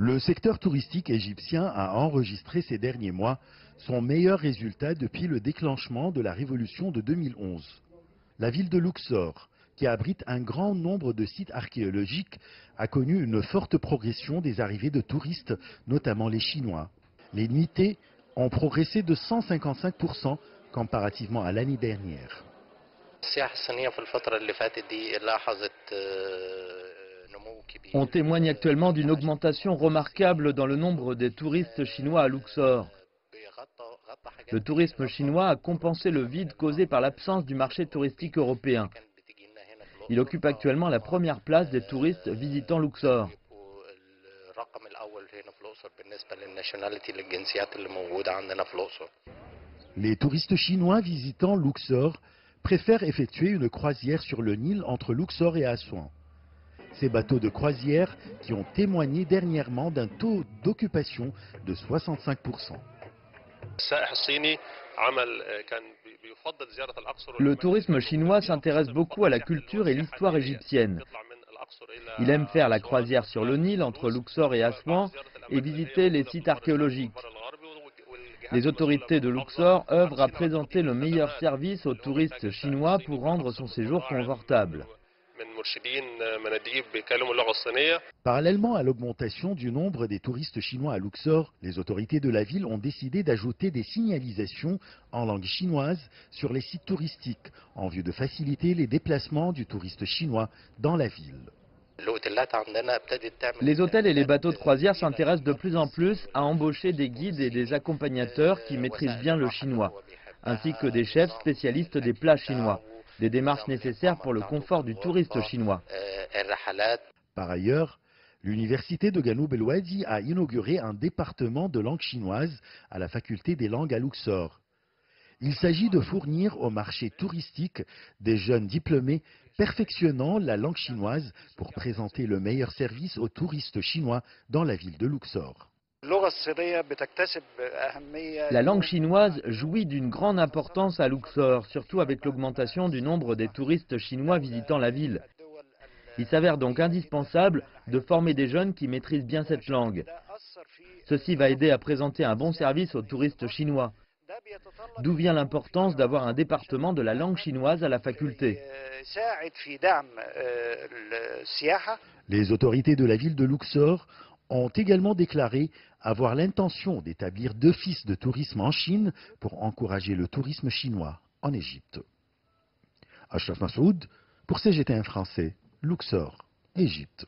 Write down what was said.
Le secteur touristique égyptien a enregistré ces derniers mois son meilleur résultat depuis le déclenchement de la révolution de 2011. La ville de Luxor, qui abrite un grand nombre de sites archéologiques, a connu une forte progression des arrivées de touristes, notamment les Chinois. Les nuitées ont progressé de 155% comparativement à l'année dernière. On témoigne actuellement d'une augmentation remarquable dans le nombre des touristes chinois à Luxor. Le tourisme chinois a compensé le vide causé par l'absence du marché touristique européen. Il occupe actuellement la première place des touristes visitant Luxor. Les touristes chinois visitant Luxor préfèrent effectuer une croisière sur le Nil entre Luxor et Assouan. Ces bateaux de croisière qui ont témoigné dernièrement d'un taux d'occupation de 65%. Le tourisme chinois s'intéresse beaucoup à la culture et l'histoire égyptienne. Il aime faire la croisière sur le Nil entre Luxor et Assouan et visiter les sites archéologiques. Les autorités de Luxor œuvrent à présenter le meilleur service aux touristes chinois pour rendre son séjour confortable. Parallèlement à l'augmentation du nombre des touristes chinois à Luxor, les autorités de la ville ont décidé d'ajouter des signalisations en langue chinoise sur les sites touristiques en vue de faciliter les déplacements du touriste chinois dans la ville. Les hôtels et les bateaux de croisière s'intéressent de plus en plus à embaucher des guides et des accompagnateurs qui maîtrisent bien le chinois, ainsi que des chefs spécialistes des plats chinois. Des démarches nécessaires pour le confort du touriste chinois. Par ailleurs, l'université de Ganoub El Wadi a inauguré un département de langue chinoise à la faculté des langues à Luxor. Il s'agit de fournir au marché touristique des jeunes diplômés perfectionnant la langue chinoise pour présenter le meilleur service aux touristes chinois dans la ville de Luxor. La langue chinoise jouit d'une grande importance à Luxor, surtout avec l'augmentation du nombre des touristes chinois visitant la ville. Il s'avère donc indispensable de former des jeunes qui maîtrisent bien cette langue. Ceci va aider à présenter un bon service aux touristes chinois. D'où vient l'importance d'avoir un département de la langue chinoise à la faculté. Les autorités de la ville de Luxor ont également déclaré avoir l'intention d'établir d'offices de tourisme en Chine pour encourager le tourisme chinois en Égypte. Ashraf Massoud pour CGTN français, Luxor, Égypte.